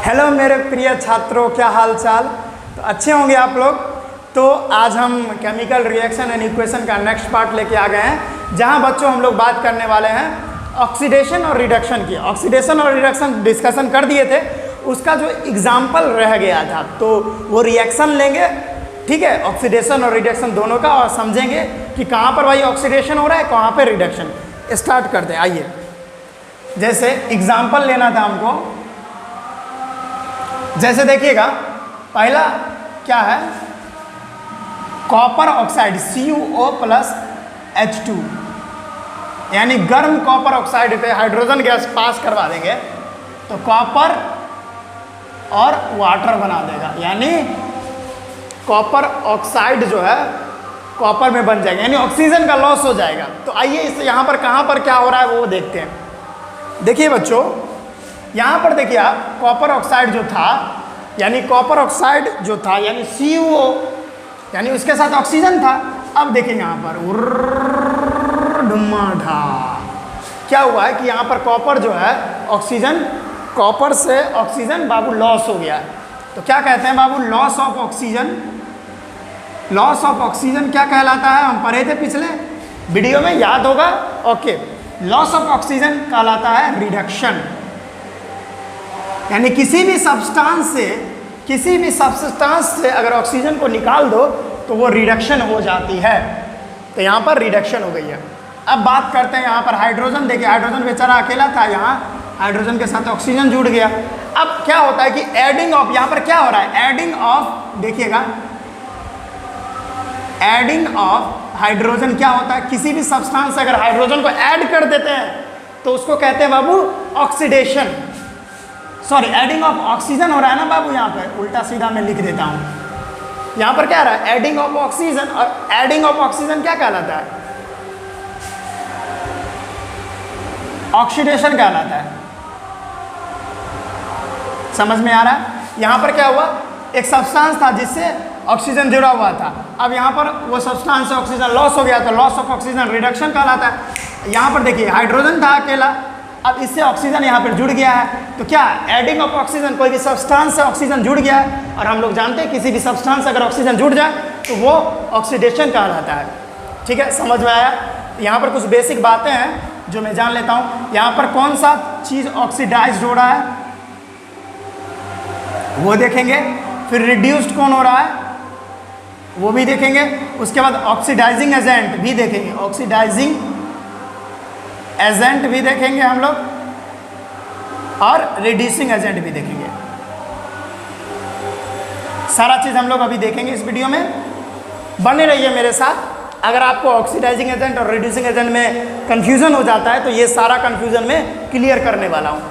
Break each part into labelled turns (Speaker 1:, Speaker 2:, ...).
Speaker 1: Hello मेरे प्रिय छात्रों, क्या हाल चाल। तो अच्छे होंगे आप लोग। तो आज हम केमिकल रिएक्शन एंड इक्वेशन का नेक्स्ट पार्ट लेके आ गए हैं, जहां बच्चों हम लोग बात करने वाले हैं ऑक्सीडेशन और रिडक्शन की। ऑक्सीडेशन और रिडक्शन डिस्कशन कर दिए थे, उसका जो एग्जाम्पल रह गया था तो वो रिएक्शन लेंगे, ठीक है, ऑक्सीडेशन और रिडक्शन दोनों का, और समझेंगे कि कहाँ पर भाई ऑक्सीडेशन हो रहा है, कहाँ पर रिडक्शन। स्टार्ट करते हैं, आइए। जैसे एग्जाम्पल लेना था हमको, जैसे देखिएगा, पहला क्या है, copper oxide CuO plus H2, यानी गर्म कॉपर ऑक्साइड पे हाइड्रोजन गैस पास करवा देंगे तो कॉपर और वाटर बना देगा, यानी कॉपर ऑक्साइड जो है कॉपर में बन जाएगा, यानी ऑक्सीजन का लॉस हो जाएगा। तो आइए इस यहाँ पर कहाँ पर क्या हो रहा है वो देखते हैं। देखिए बच्चों, यहाँ पर देखिए आप, कॉपर ऑक्साइड जो था, यानी कॉपर ऑक्साइड जो था यानी CuO, यानी उसके साथ ऑक्सीजन था। अब देखिए यहाँ पर ढुम्माढा क्या हुआ है कि यहाँ पर कॉपर जो है ऑक्सीजन, कॉपर से ऑक्सीजन बाबू लॉस हो गया है। तो क्या कहते हैं बाबू, loss of oxygen. Loss of oxygen क्या कहलाता है, हम पढ़े थे पिछले वीडियो में, याद होगा। ओके, लॉस ऑफ ऑक्सीजन कहलाता है रिडक्शन, यानी किसी भी सब्सटेंस से अगर ऑक्सीजन को निकाल दो तो वो रिडक्शन हो जाती है। तो यहाँ पर रिडक्शन हो गई है। अब बात करते हैं यहाँ पर हाइड्रोजन। देखिए हाइड्रोजन बेचारा अकेला था, यहाँ हाइड्रोजन के साथ ऑक्सीजन जुड़ गया। अब क्या होता है कि एडिंग ऑफ, यहाँ पर क्या हो रहा है, एडिंग ऑफ, देखिएगा, एडिंग ऑफ हाइड्रोजन क्या होता है, किसी भी सब्सटेंस से अगर हाइड्रोजन को ऐड कर देते हैं तो उसको कहते हैं बाबू oxidation. Sorry, adding of oxygen हो रहा है ना बाबू, यहाँ पर उल्टा सीधा मैं लिख देता हूँ। यहाँ पर क्या रहा है, एडिंग ऑफ ऑक्सीजन, और एडिंग ऑफ ऑक्सीजन क्या कहलाता है, ऑक्सीडेशन कहलाता है। समझ में आ रहा है। यहाँ पर क्या हुआ, एक सब्सटेंस था जिससे ऑक्सीजन जुड़ा हुआ था, अब यहाँ पर वो सब्सटेंस से ऑक्सीजन लॉस हो गया तो लॉस ऑफ ऑक्सीजन रिडक्शन कहलाता है। यहाँ पर देखिए हाइड्रोजन था अकेला, अब इससे ऑक्सीजन यहाँ पर जुड़ गया है, तो क्या एडिंग ऑफ ऑक्सीजन, कोई भी सब्सटेंस से ऑक्सीजन जुड़ गया है, और हम लोग जानते हैं किसी भी सब्सटेंस से अगर ऑक्सीजन जुड़ जाए तो वो ऑक्सीडेशन कहलाता है। ठीक है, समझ में आया। यहाँ पर कुछ बेसिक बातें हैं जो मैं जान लेता हूँ। यहाँ पर कौन सा चीज़ ऑक्सीडाइज्ड हो रहा है वो देखेंगे, फिर रिड्यूस्ड कौन हो रहा है वो भी देखेंगे, उसके बाद ऑक्सीडाइजिंग एजेंट भी देखेंगे, ऑक्सीडाइजिंग एजेंट भी देखेंगे हम लोग, और रिड्यूसिंग एजेंट भी देखेंगे। सारा चीज़ हम लोग अभी देखेंगे इस वीडियो में, बने रहिए मेरे साथ। अगर आपको ऑक्सीडाइजिंग एजेंट और रिड्यूसिंग एजेंट में कंफ्यूजन हो जाता है तो ये सारा कंफ्यूजन में क्लियर करने वाला हूँ।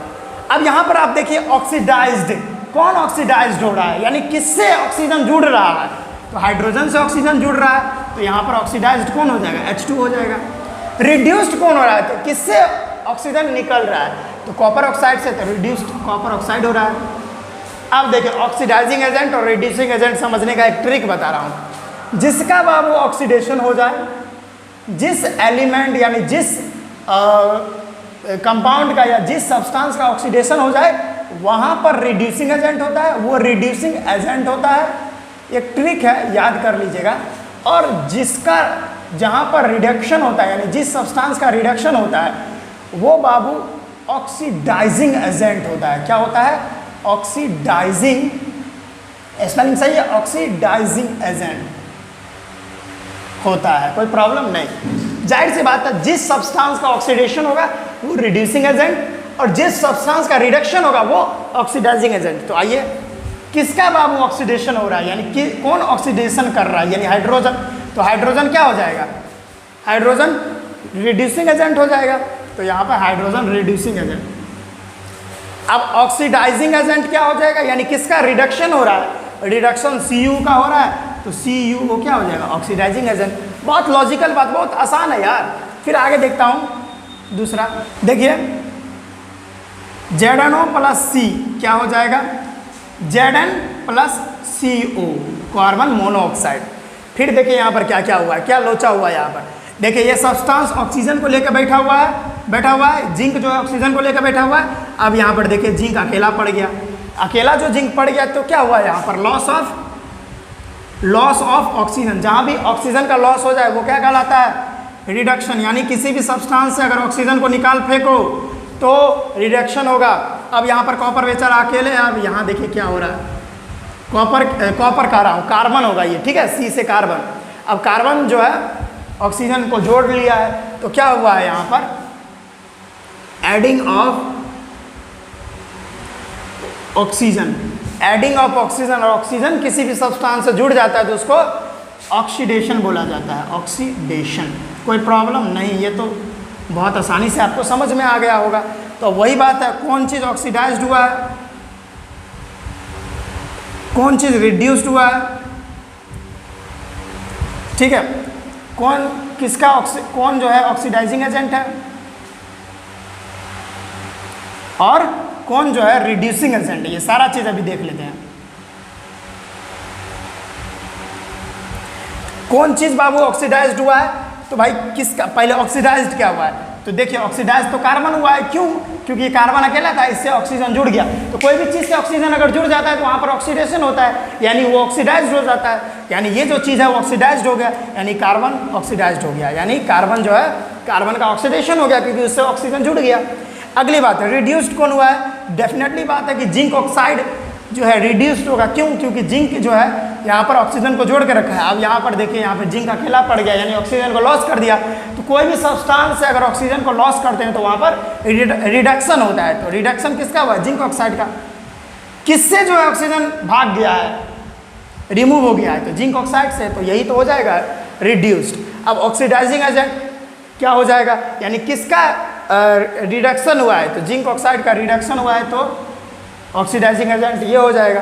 Speaker 1: अब यहाँ पर आप देखिए ऑक्सीडाइज्ड, कौन ऑक्सीडाइज्ड हो रहा है, यानी किससे ऑक्सीजन जुड़ रहा है, तो हाइड्रोजन से ऑक्सीजन जुड़ रहा है, तो यहाँ पर ऑक्सीडाइज्ड कौन हो जाएगा, H2 हो जाएगा। रिड्यूस्ड कौन हो रहा है, तो किससे ऑक्सीजन निकल रहा है, तो कॉपर ऑक्साइड से, तो रिड्यूस्ड कॉपर ऑक्साइड हो रहा है। अब देखिए ऑक्सीडाइजिंग एजेंट और रिड्यूसिंग एजेंट समझने का एक ट्रिक बता रहा हूँ। जिसका बाबू ऑक्सीडेशन हो जाए, जिस एलिमेंट यानी जिस कंपाउंड का या जिस सब्सटेंस का ऑक्सीडेशन हो जाए वहाँ पर रिड्यूसिंग एजेंट होता है, वो रिड्यूसिंग एजेंट होता है। एक ट्रिक है, याद कर लीजिएगा। और जिसका जहाँ पर रिडक्शन होता है, यानी जिस सब्सटेंस का रिडक्शन होता है वो बाबू ऑक्सीडाइजिंग एजेंट होता है। क्या होता है, ऑक्सीडाइजिंग, स्पेलिंग सही है, ऑक्सीडाइजिंग एजेंट होता है, कोई प्रॉब्लम नहीं। जाहिर सी बात है, जिस सब्सटेंस का ऑक्सीडेशन होगा वो रिड्यूसिंग एजेंट, और जिस सब्सटेंस का रिडक्शन होगा वो ऑक्सीडाइजिंग एजेंट। तो आइए, किसका बाबू ऑक्सीडेशन हो रहा है, यानी कि कौन ऑक्सीडेशन कर रहा है, यानी हाइड्रोजन। तो हाइड्रोजन क्या हो जाएगा, हाइड्रोजन रिड्यूसिंग एजेंट हो जाएगा। तो यहाँ पर हाइड्रोजन रिड्यूसिंग एजेंट। अब ऑक्सीडाइजिंग एजेंट क्या हो जाएगा, यानी किसका रिडक्शन हो रहा है, रिडक्शन Cu का हो रहा है, तो CuO क्या हो जाएगा, ऑक्सीडाइजिंग एजेंट। बहुत लॉजिकल बात, बहुत आसान है यार। फिर आगे देखता हूँ दूसरा, देखिए ZnO प्लस C क्या हो जाएगा, Zn plus CO, carbon monoxide. फिर देखिए यहाँ पर क्या क्या हुआ है, क्या लोचा हुआ है यहाँ पर। देखिए ये सब्सटेंस ऑक्सीजन को लेकर बैठा हुआ है, जिंक जो है ऑक्सीजन को लेकर बैठा हुआ है। अब यहाँ पर देखिए जिंक अकेला पड़ गया, अकेला जो जिंक पड़ गया तो क्या हुआ यहाँ पर लॉस ऑफ ऑक्सीजन। जहाँ भी ऑक्सीजन का लॉस हो जाए वो क्या कहलाता है, रिडक्शन। यानी किसी भी सब्सटेंस से अगर ऑक्सीजन को निकाल फेंको तो रिडक्शन होगा। अब यहाँ पर कॉपर बेचारा अकेले, अब यहाँ देखिए क्या हो रहा है, कॉपर कह रहा हूँ, कार्बन होगा ये, ठीक है, सी से कार्बन। अब कार्बन जो है ऑक्सीजन को जोड़ लिया है तो क्या हुआ है यहाँ पर, adding of oxygen. Adding of oxygen, और ऑक्सीजन किसी भी सब्सटेंस से जुड़ जाता है तो उसको ऑक्सीडेशन बोला जाता है, ऑक्सीडेशन। कोई प्रॉब्लम नहीं, ये तो बहुत आसानी से आपको समझ में आ गया होगा। तो वही बात है, कौन चीज़ ऑक्सीडाइज्ड हुआ है, कौन चीज़ रिड्यूस्ड हुआ है, ठीक है, कौन जो है ऑक्सीडाइजिंग एजेंट है और कौन जो है रिड्यूसिंग एजेंट है। ये सारा चीज़ अभी देख लेते हैं। कौन चीज़ बाबू ऑक्सीडाइज्ड हुआ है, तो भाई किसका, पहले ऑक्सीडाइज्ड क्या हुआ है, तो देखिए ऑक्सीडाइज तो कार्बन हुआ है। क्यों, क्योंकि ये कार्बन अकेला था, इससे ऑक्सीजन जुड़ गया। तो कोई भी चीज़ से ऑक्सीजन अगर जुड़ जाता है तो वहाँ पर ऑक्सीडेशन होता है, यानी वो ऑक्सीडाइज्ड हो जाता है। यानी ये जो चीज़ है वो ऑक्सीडाइज्ड हो गया, यानी कार्बन ऑक्सीडाइज्ड हो गया, यानी कार्बन जो है, कार्बन का ऑक्सीडेशन हो गया क्योंकि उससे ऑक्सीजन जुड़ गया। अगली बात है, रिड्यूस्ड कौन हुआ है, डेफिनेटली बात है कि जिंक ऑक्साइड जो है रिड्यूस्ड होगा। क्यों, क्योंकि जिंक जो है यहाँ पर ऑक्सीजन को जोड़ के रखा है। अब यहाँ पर देखिए, यहाँ पर जिंक अकेला पड़ गया, यानी ऑक्सीजन को लॉस कर दिया। तो कोई भी सब्सटेंस से अगर ऑक्सीजन को लॉस करते हैं तो वहाँ पर रिडक्शन होता है। तो रिडक्शन किसका हुआ, जिंक ऑक्साइड का। किससे जो है ऑक्सीजन भाग गया है, रिमूव हो गया है, तो जिंक ऑक्साइड से। तो यही तो हो जाएगा रिड्यूस्ड। अब ऑक्सीडाइजिंग एजेंट क्या हो जाएगा, यानी किसका रिडक्शन हुआ है, तो जिंक ऑक्साइड का रिडक्शन हुआ है तो ऑक्सीडाइजिंग एजेंट ये हो जाएगा।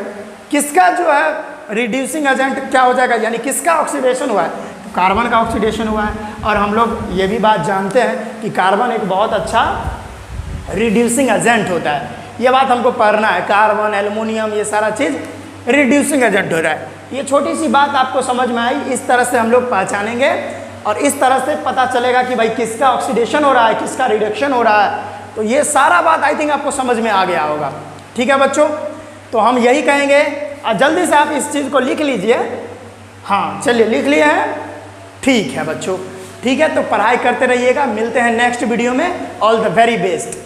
Speaker 1: किसका जो है रिड्यूसिंग एजेंट क्या हो जाएगा, यानी किसका ऑक्सीडेशन हुआ है, तो कार्बन का ऑक्सीडेशन हुआ है। और हम लोग ये भी बात जानते हैं कि कार्बन एक बहुत अच्छा रिड्यूसिंग एजेंट होता है। ये बात हमको पढ़ना है, कार्बन, एल्युमिनियम, ये सारा चीज़ रिड्यूसिंग एजेंट हो रहा है। ये छोटी सी बात आपको समझ में आई, इस तरह से हम लोग पहचानेंगे और इस तरह से पता चलेगा कि भाई किसका ऑक्सीडेशन हो रहा है, किसका रिडक्शन हो रहा है। तो ये सारा बात आई थिंक आपको समझ में आ गया होगा। ठीक है बच्चों, तो हम यही कहेंगे, और जल्दी से आप इस चीज़ को लिख लीजिए। हाँ चलिए, लिख लिए हैं, ठीक है बच्चों, ठीक है। तो पढ़ाई करते रहिएगा, मिलते हैं नेक्स्ट वीडियो में। All the very best.